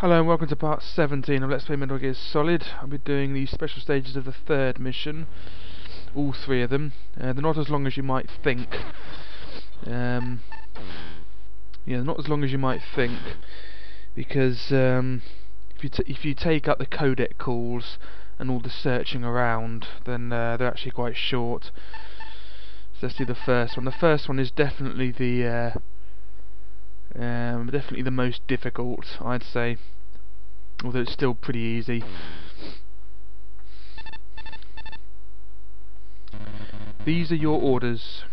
Hello and welcome to part 17 of Let's Play Metal Gear Solid. I'll be doing the special stages of the third mission, all three of them. They're not as long as you might think. Yeah, not as long as you might think, because if you take up the codec calls and all the searching around, then they're actually quite short. So let's do the first one. The first one is definitely the most difficult, I'd say, although it's still pretty easy. These are your orders.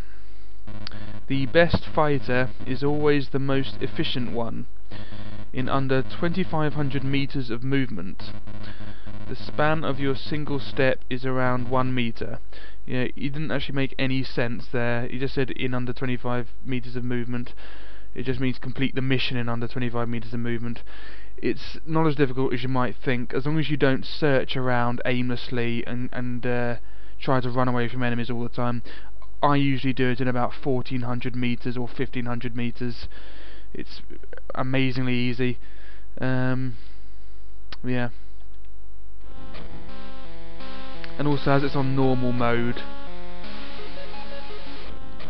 The best fighter is always the most efficient one. In under 2,500 meters of movement, the span of your single step is around 1 meter. Yeah, you didn't actually make any sense there. You just said in under 25 meters of movement. It just means complete the mission in under 25 meters of movement. It's not as difficult as you might think, as long as you don't search around aimlessly and try to run away from enemies all the time. I usually do it in about 1,400 meters or 1,500 meters. It's amazingly easy. Yeah. And also, as it's on normal mode,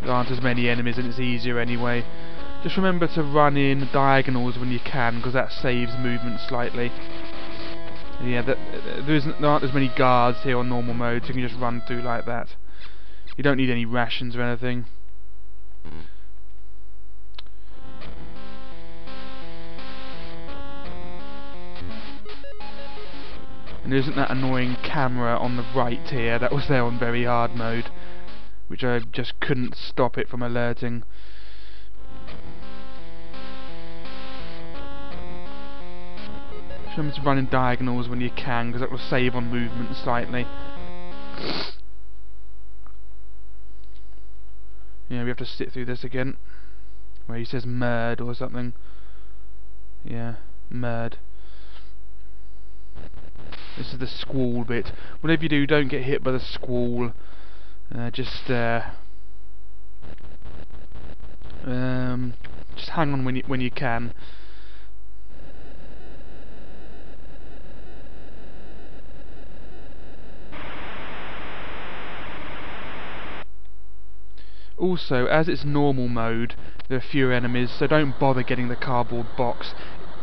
there aren't as many enemies and it's easier anyway. Just remember to run in diagonals when you can, because that saves movement slightly. Yeah, there aren't as many guards here on normal mode, so you can just run through like that. You don't need any rations or anything. And there isn't that annoying camera on the right here that was there on very hard mode, which I just couldn't stop it from alerting. Remember to run in diagonals when you can, because that will save on movement slightly. Yeah, we have to sit through this again, where he says murd or something. Yeah, murd. This is the squall bit. Whatever you do, don't get hit by the squall. Just hang on when you can. Also, as it's normal mode, there are fewer enemies, so don't bother getting the cardboard box.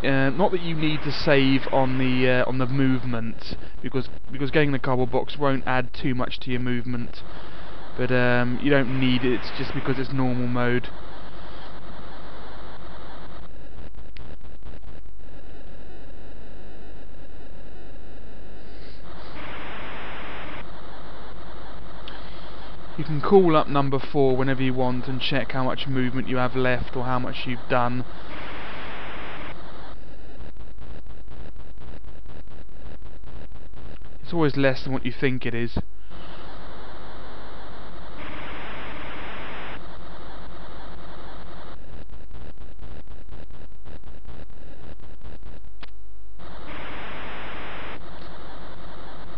Not that you need to save on the movement, because getting the cardboard box won't add too much to your movement. But you don't need it just because it's normal mode. You can call up number 4 whenever you want and check how much movement you have left or how much you've done. It's always less than what you think it is.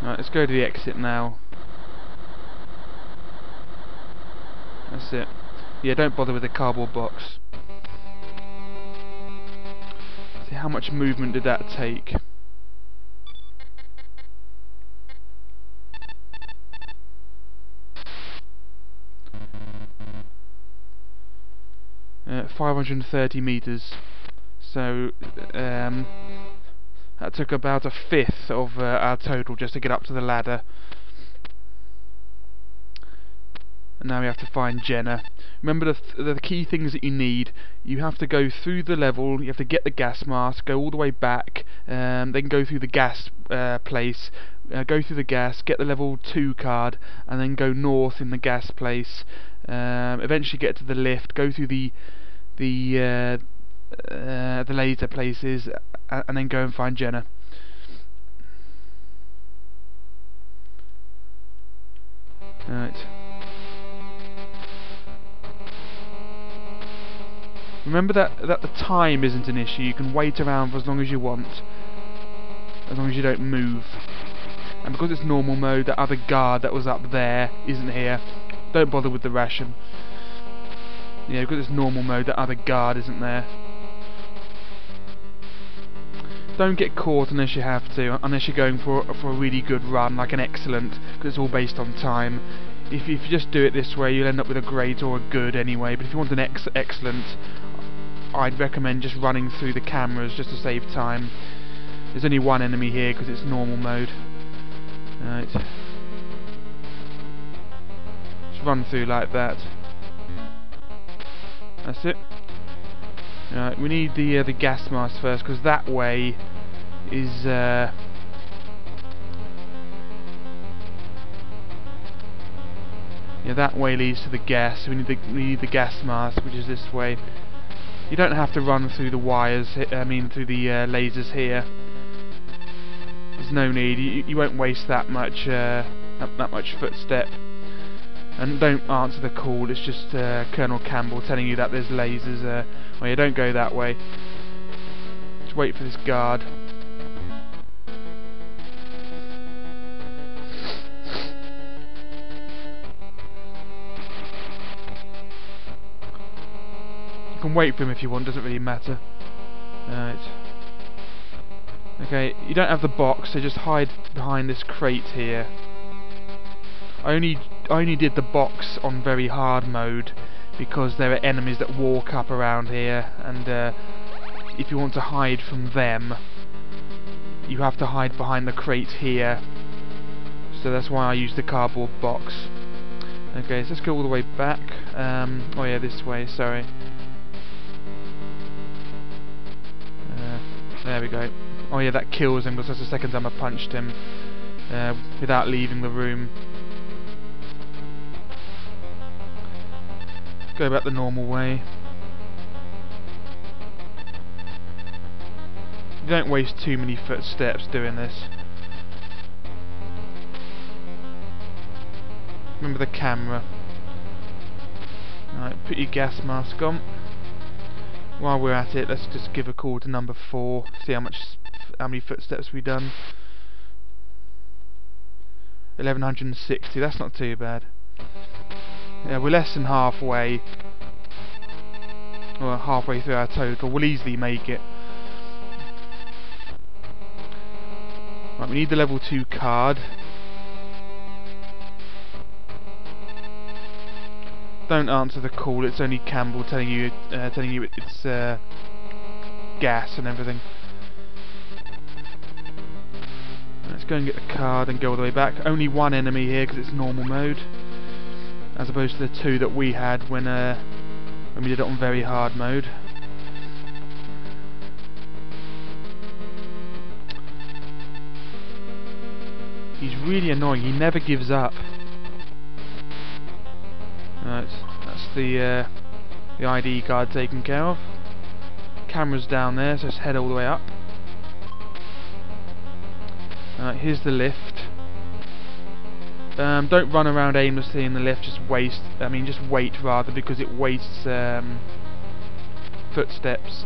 Right, let's go to the exit now. That's it. Yeah, don't bother with the cardboard box. See, how much movement did that take? Uh, 530 meters. So that took about a fifth of our total just to get up to the ladder. And now we have to find Jenna. Remember the key things that you need. You have to go through the level, you have to get the gas mask, go all the way back, then go through the gas place, go through the gas, get the level 2 card, and then go north in the gas place. Eventually get to the lift, go through the laser places, and then go and find Jenna. Alright. Remember that the time isn't an issue. You can wait around for as long as you want, as long as you don't move. And because it's normal mode, that other guard that was up there isn't here. Don't bother with the ration. Yeah, because it's normal mode, that other guard isn't there. Don't get caught unless you have to, unless you're going for a really good run, like an excellent, because it's all based on time. If you just do it this way, you'll end up with a great or a good anyway, but if you want an excellent, I'd recommend just running through the cameras just to save time. There's only one enemy here because it's normal mode. Right. Just run through like that. That's it. Right, we need the gas mask first, because that way is yeah, that way leads to the gas. We need the gas mask, which is this way. You don't have to run through the wires. I mean, through the lasers here. There's no need. You won't waste that much footstep. And don't answer the call. It's just Colonel Campbell telling you that there's lasers. Well, you don't go that way. Just wait for this guard. You can wait for him if you want, doesn't really matter. Right. Okay, you don't have the box, so just hide behind this crate here. I only did the box on very hard mode because there are enemies that walk up around here, and if you want to hide from them, you have to hide behind the crate here. So that's why I used the cardboard box. Okay, so let's go all the way back. Oh yeah, this way, sorry. There we go. Oh yeah, that kills him because that's the second time I punched him without leaving the room. Go back the normal way. You don't waste too many footsteps doing this. Remember the camera. Alright, put your gas mask on. While we're at it, let's just give a call to number 4. See how many footsteps we've done. 1160. That's not too bad. Yeah, we're less than halfway. Well, halfway through our total. We'll easily make it. Right, we need the level 2 card. Don't answer the call. It's only Campbell telling you it's gas and everything. Let's go and get the card and go all the way back. Only one enemy here because it's normal mode, as opposed to the 2 that we had when we did it on very hard mode. He's really annoying. He never gives up. Right, that's the ID card taken care of. Camera's down there, so let's head all the way up. Here's the lift. Don't run around aimlessly in the lift. Just wait rather, because it wastes footsteps.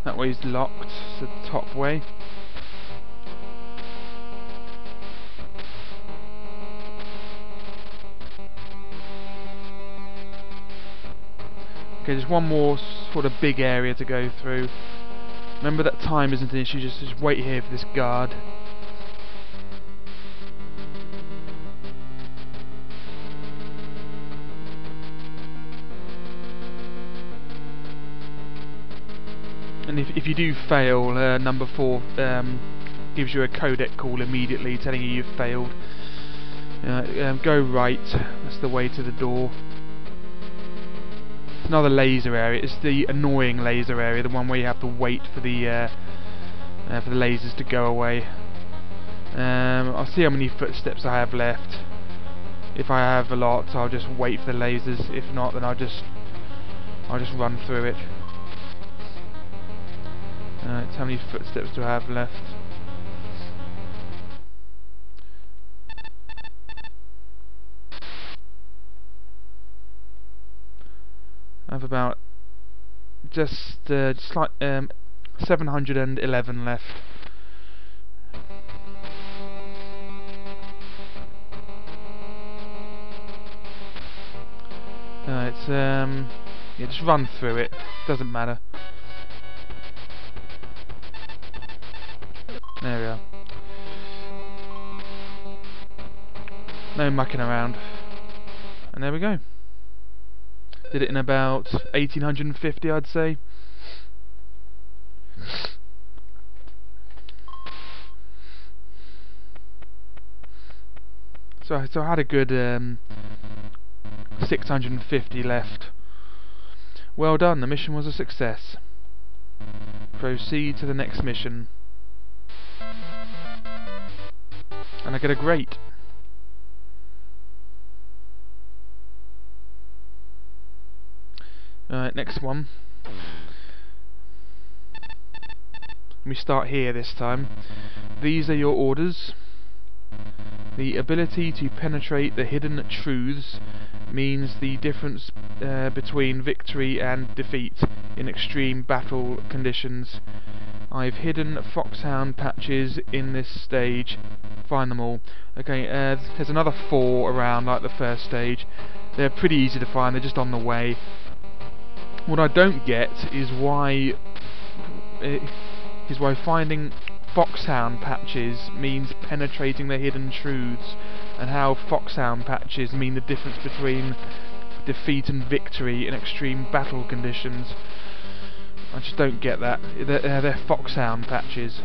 That way's locked. It's the top way. Okay, there's one more sort of big area to go through. Remember that time isn't an issue, just wait here for this guard. And if you do fail, number 4 gives you a codec call immediately telling you you've failed. Go right, that's the way to the door. Another laser area. It's the annoying laser area, the one where you have to wait for the lasers to go away. I'll see how many footsteps I have left. If I have a lot, I'll just wait for the lasers. If not, then I'll just run through it. How many footsteps do I have left? I have about just like 711 left. It's yeah, just run through it. Doesn't matter. There we are. No mucking around. And there we go. Did it in about 1850, I'd say. So I had a good 650 left. Well done, the mission was a success. Proceed to the next mission. And I get a grate. Alright, next one. Let me start here this time. These are your orders. The ability to penetrate the hidden truths means the difference between victory and defeat in extreme battle conditions. I've hidden foxhound patches in this stage. Find them all. Okay, there's another 4 around like the first stage. They're pretty easy to find, they're just on the way. What I don't get is why finding foxhound patches means penetrating the hidden truths, and how foxhound patches mean the difference between defeat and victory in extreme battle conditions. I just don't get that. They're foxhound patches.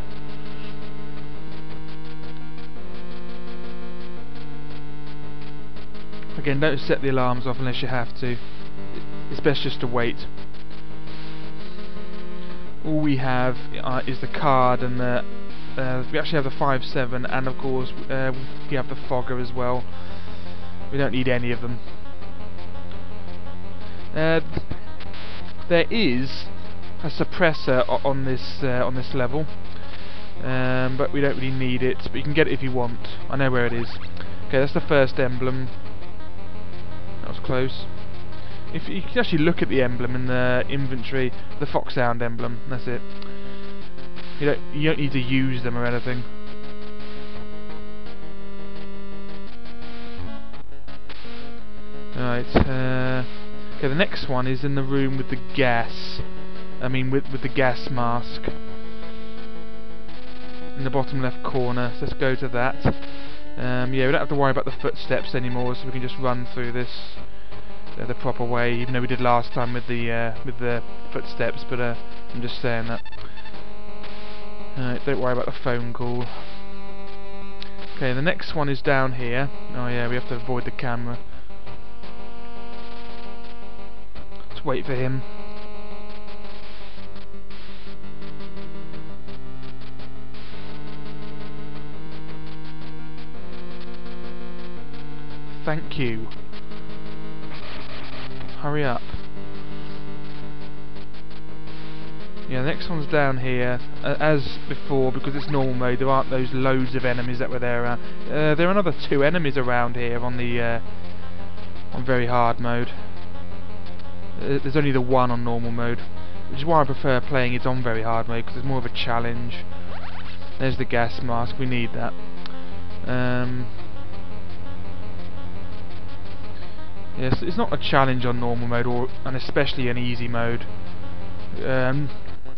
Again, don't set the alarms off unless you have to. It's best just to wait. All we have is the card and the we actually have the 5-7, and of course we have the fogger as well. We don't need any of them. There is a suppressor on this level, but we don't really need it. But you can get it if you want. I know where it is. Okay, that's the first emblem. That was close. If you can actually look at the emblem in the inventory, the foxhound emblem, that's it. You don't need to use them or anything. Right. Okay, the next one is in the room with the gas. I mean, with the gas mask in the bottom left corner. So let's go to that. Yeah, we don't have to worry about the footsteps anymore, so we can just run through this the proper way, even though we did last time with the footsteps. But I'm just saying that. Don't worry about the phone call. Okay, the next one is down here. Oh yeah, we have to avoid the camera. Let's wait for him. Thank you. Hurry up. Yeah, the next one's down here. As before, because it's normal mode, there aren't those loads of enemies that were there around. There are another 2 enemies around here on the on very hard mode. There's only the 1 on normal mode, which is why I prefer playing it on very hard mode, because it's more of a challenge. There's the gas mask. We need that. Yes, it's not a challenge on normal mode, and especially in easy mode.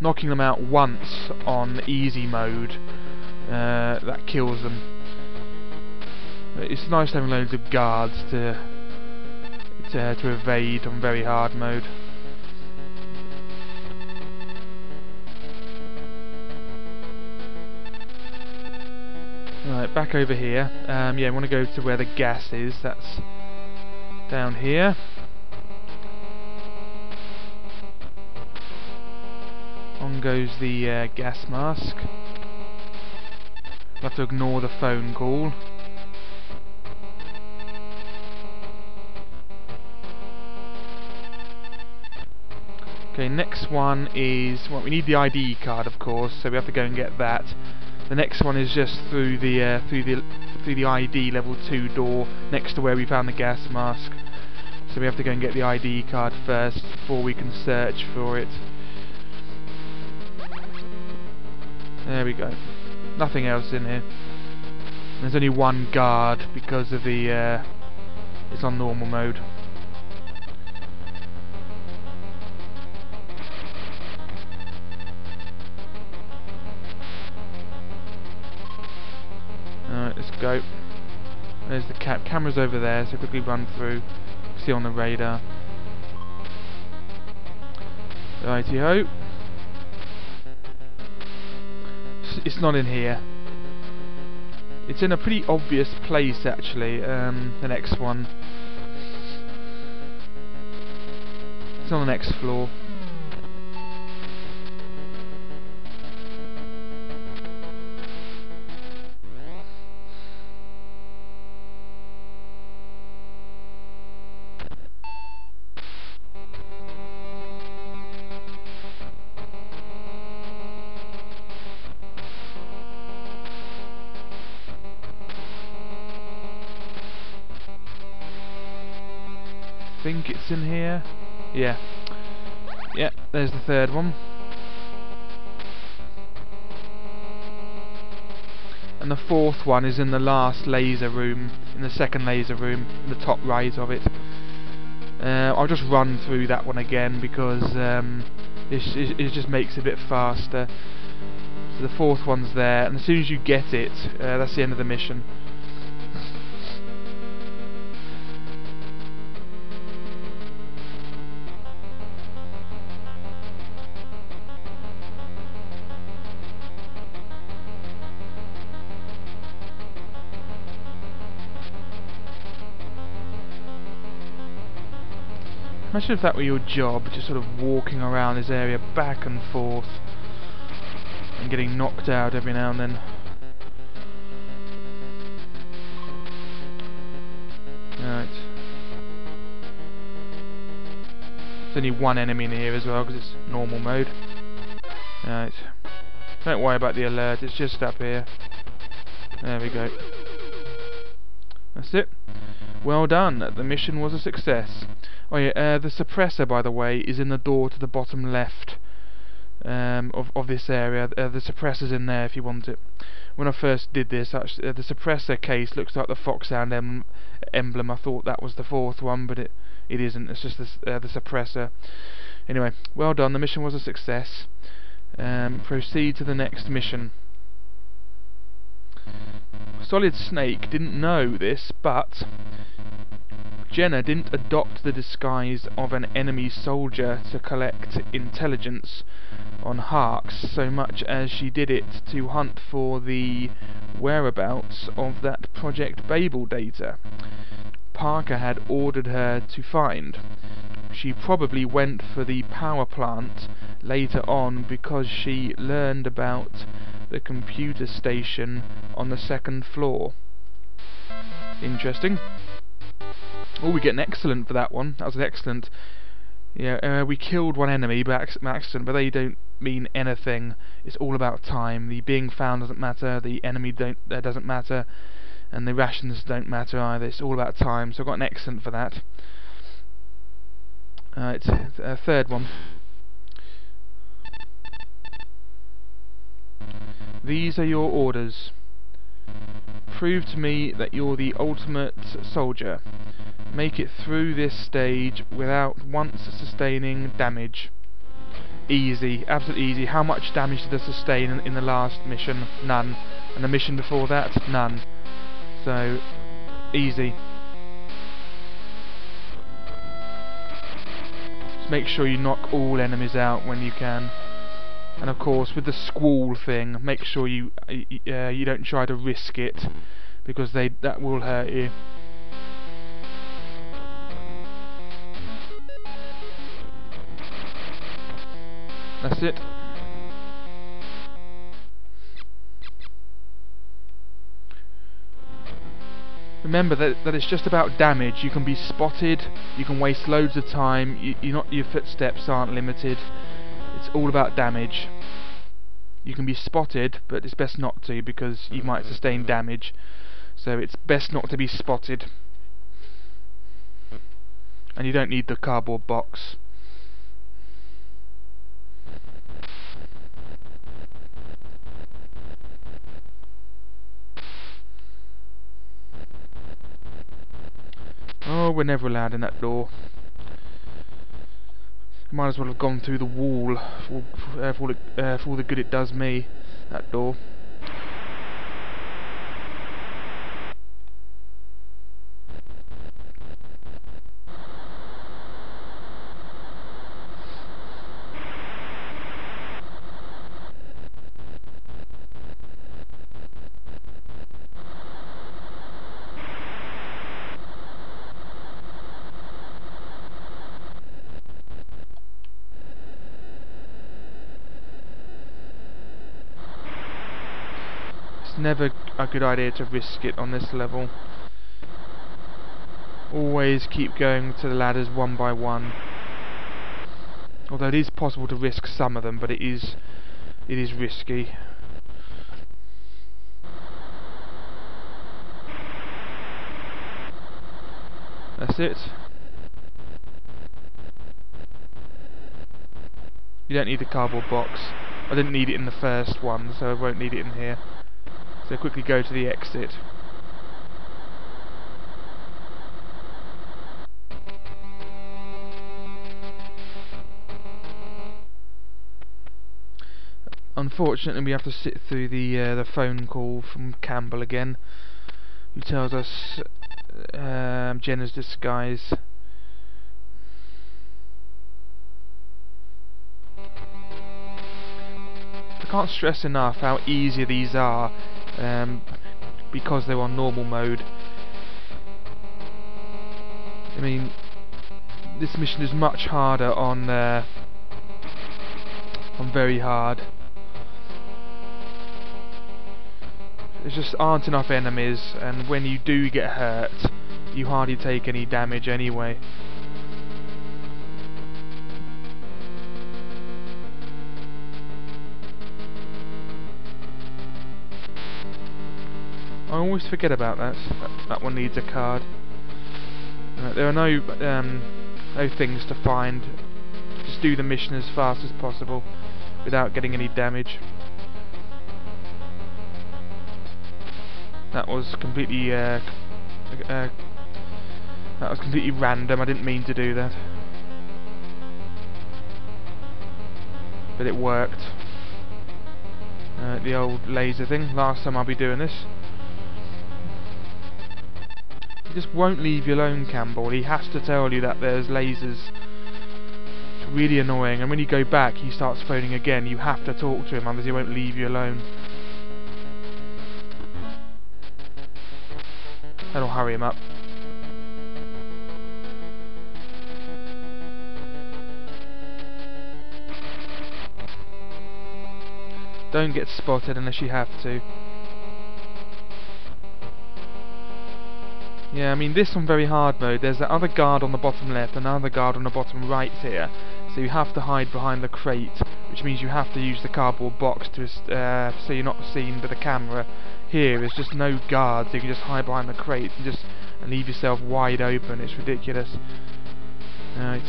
Knocking them out once on easy mode, that kills them. It's nice having loads of guards to evade on very hard mode. Right, back over here. Yeah, I want to go to where the gas is. That's down here. On goes the gas mask. We'll have to ignore the phone call. Okay, next one is, well, we need the ID card, of course, so we have to go and get that. The next one is just through the ID level 2 door next to where we found the gas mask. So we have to go and get the ID card first before we can search for it. There we go. Nothing else in here. There's only one guard because of the it's on normal mode. Alright, let's go. There's the camera's over there, so quickly run through. See on the radar. Righty-ho. It's not in here. It's in a pretty obvious place, actually. The next one. It's on the next floor. I think it's in here. Yeah. Yeah, there's the third one. And the fourth one is in the last laser room, in the second laser room, in the top right of it. I'll just run through that one again because it just makes it a bit faster. So the fourth one's there, and as soon as you get it, that's the end of the mission. Imagine if that were your job, just sort of walking around this area back and forth and getting knocked out every now and then. Right. There's only one enemy in here as well because it's normal mode. Right. Don't worry about the alert, it's just up here. There we go. That's it. Well done, the mission was a success. Oh yeah, the suppressor, by the way, is in the door to the bottom left of this area. The suppressor's in there if you want it. When I first did this, actually, the suppressor case looks like the foxhound emblem. I thought that was the fourth one, but it isn't. It's just the suppressor. Anyway, well done. The mission was a success. Proceed to the next mission. Solid Snake didn't know this, but Jenna didn't adopt the disguise of an enemy soldier to collect intelligence on Harks so much as she did it to hunt for the whereabouts of that Project Babel data Parker had ordered her to find. She probably went for the power plant later on because she learned about the computer station on the second floor. Interesting. Oh, we get an excellent for that one. That was an excellent. Yeah, we killed one enemy by accident, but they don't mean anything. It's all about time. The being found doesn't matter. The enemy doesn't matter, and the rations don't matter either. It's all about time. So I got an excellent for that. It's a third one. These are your orders. Prove to me that you're the ultimate soldier. Make it through this stage without once sustaining damage. Easy, absolutely easy. How much damage did I sustain in the last mission? None. And the mission before that? None. So, easy. Just make sure you knock all enemies out when you can. And of course, with the squall thing, make sure you don't try to risk it, because that will hurt you. That's it. Remember that it's just about damage. You can be spotted, you can waste loads of time, your footsteps aren't limited. It's all about damage. You can be spotted, but it's best not to, because you might sustain damage. So it's best not to be spotted. And you don't need the cardboard box. we're never allowed in that door. Might as well have gone through the wall for all the good it does me, that door. It's never a good idea to risk it on this level. Always keep going to the ladders one by one. Although it is possible to risk some of them, but it is risky. That's it. You don't need the cardboard box. I didn't need it in the first one, so I won't need it in here. So quickly go to the exit. Unfortunately, we have to sit through the phone call from Campbell again, who tells us Jennas Disguise. I can't stress enough how easy these are, because they're on normal mode. I mean, this mission is much harder on very hard. There just aren't enough enemies, and when you do get hurt, you hardly take any damage anyway. I always forget about that. That one needs a card. There are no things to find. Just do the mission as fast as possible without getting any damage. That was completely random. I didn't mean to do that, but it worked. The old laser thing. Last time I'll be doing this. He just won't leave you alone, Campbell. He has to tell you that there's lasers. It's really annoying. And when you go back, he starts phoning again. You have to talk to him, otherwise he won't leave you alone. That'll hurry him up. Don't get spotted unless you have to. Yeah, I mean, this on very hard mode, there's that other guard on the bottom left and another guard on the bottom right here. So you have to hide behind the crate, which means you have to use the cardboard box to so you're not seen by the camera. Here there's just no guards, so you can just hide behind the crate and leave yourself wide open. It's ridiculous. Right.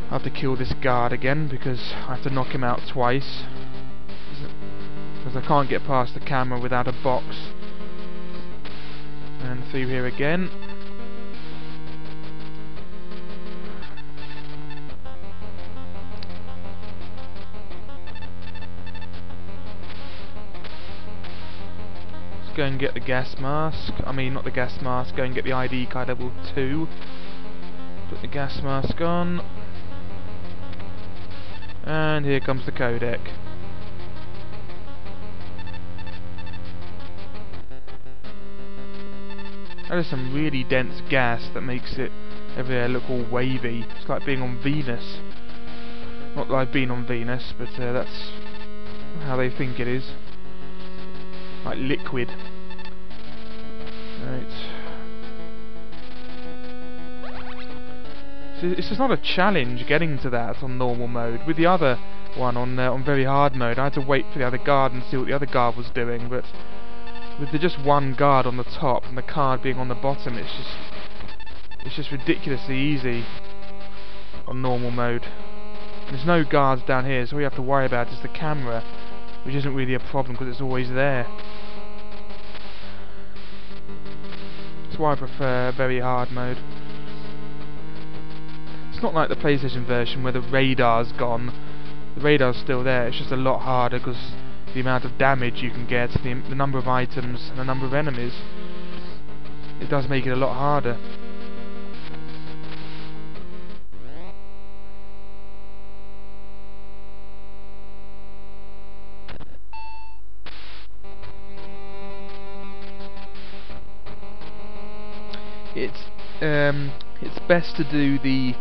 I have to kill this guard again because I have to knock him out twice. Because I can't get past the camera without a box. And through here again. Let's go and get the gas mask. I mean, not the gas mask, go and get the ID card level 2. Put the gas mask on. And here comes the codec. That is some really dense gas that makes it everywhere look all wavy. It's like being on Venus. Not that I've been on Venus, but that's how they think it is. Like liquid. Right. So it's just not a challenge getting to that on normal mode. With the other one on very hard mode, I had to wait for the other guard and see what the other guard was doing, but with just one guard on the top and the card being on the bottom, it's just ridiculously easy on normal mode. And there's no guards down here, so all you have to worry about is the camera, which isn't really a problem because it's always there. That's why I prefer very hard mode. It's not like the PlayStation version where the radar's gone. The radar's still there, it's just a lot harder because the amount of damage you can get, the number of items and the number of enemies. It does make it a lot harder. It's best to do the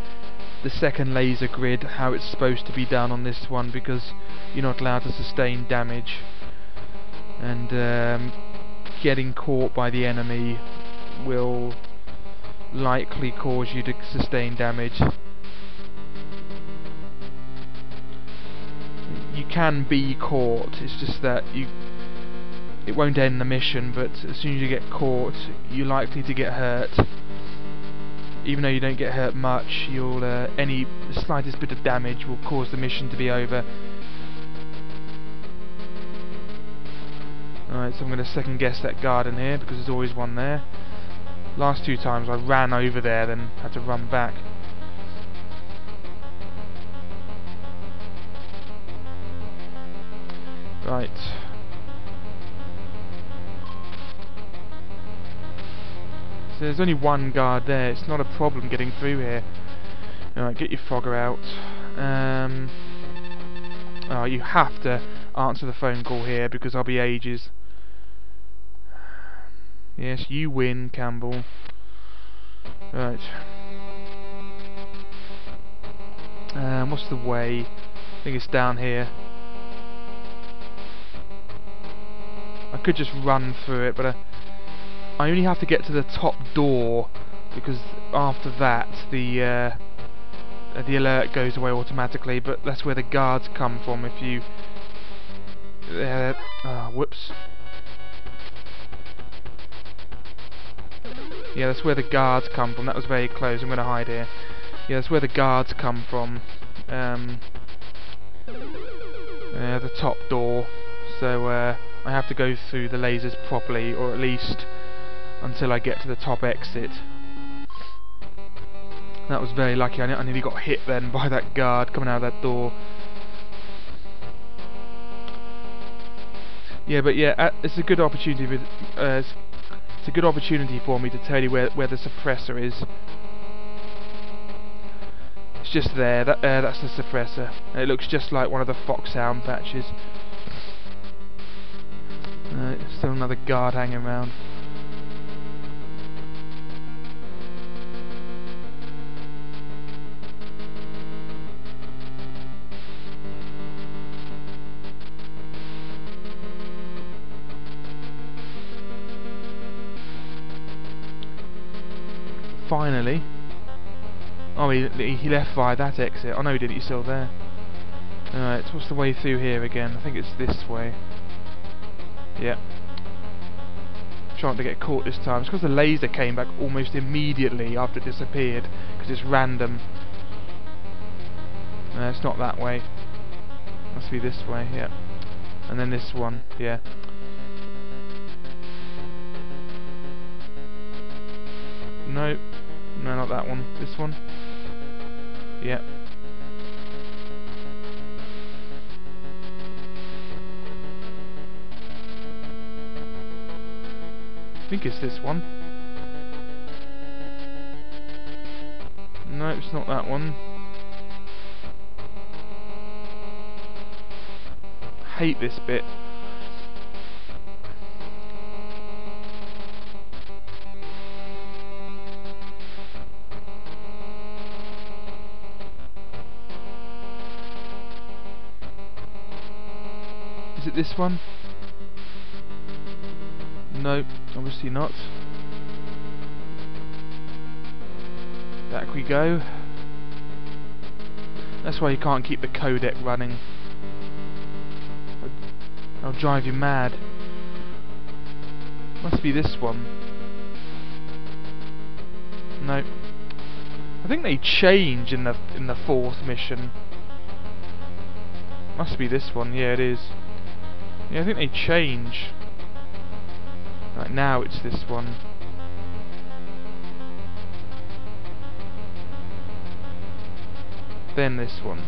second laser grid how it's supposed to be done on this one, because you're not allowed to sustain damage, and getting caught by the enemy will likely cause you to sustain damage. You can be caught, it's just that it won't end the mission, but as soon as you get caught, you're likely to get hurt. Even though you don't get hurt much, you'll any slightest bit of damage will cause the mission to be over. Alright, so I'm going to second guess that garden here, because there's always one there. Last two times I ran over there, then had to run back. Right. So there's only one guard there, it's not a problem getting through here. Alright, get your fogger out. Oh, you have to answer the phone call here because I'll be ages. Yes, you win, Campbell. Right. What's the way? I think it's down here. I could just run through it, but I only have to get to the top door, because after that the alert goes away automatically. But that's where the guards come from. If you whoops. Yeah, that's where the guards come from. That was very close. I'm going to hide here. Yeah, that's where the guards come from. The top door. So I have to go through the lasers properly, or at least until I get to the top exit. That was very lucky. I nearly got hit then by that guard coming out of that door. Yeah, but yeah, it's a good opportunity. It's a good opportunity for me to tell you where the suppressor is. It's just there. That's the suppressor. And it looks just like one of the foxhound patches. Still another guard hanging around. Finally. Oh, he left via that exit. Oh no, he didn't. He's still there. Alright, so what's the way through here again? I think it's this way. Yeah. Trying to get caught this time. It's because the laser came back almost immediately after it disappeared, because it's random. No, it's not that way. Must be this way, yeah. And then this one, yeah. No. No, not that one. This one? Yeah. I think it's this one. No, it's not that one. I hate this bit. Is it this one? No, obviously not. Back we go. That's why you can't keep the codec running. I'll drive you mad. Must be this one. No. I think they change in the fourth mission. Must be this one. Yeah, it is. Yeah, I think they change. Right, now it's this one. then this one.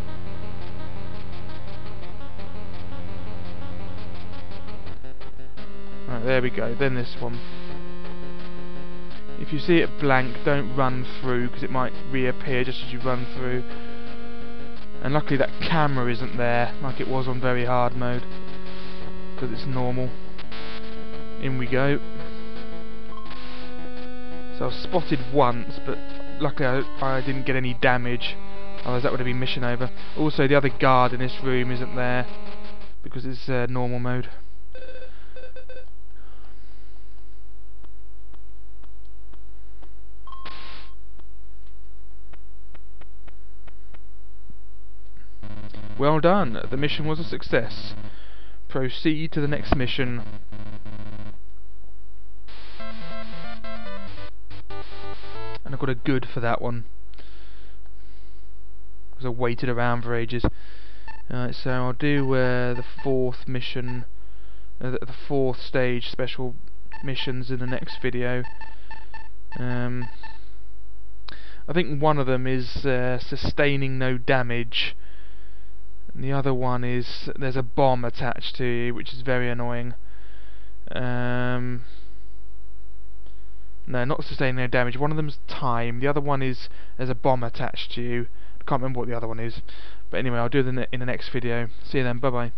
Right, there we go, then this one. If you see it blank, don't run through, because it might reappear just as you run through. And luckily that camera isn't there, like it was on very hard mode, because it's normal. In we go. So I was spotted once, but luckily I didn't get any damage, otherwise that would have been mission over. Also, the other guard in this room isn't there, because it's normal mode. Well done, the mission was a success. Proceed to the next mission. And I got a good for that one, because I waited around for ages. So I'll do the fourth mission, the fourth stage special missions in the next video. I think one of them is sustaining no damage. And the other one is there's a bomb attached to you, which is very annoying. No, not sustaining no damage. One of them's time. The other one is there's a bomb attached to you. I can't remember what the other one is. But anyway, I'll do it in the next video. See you then. Bye bye.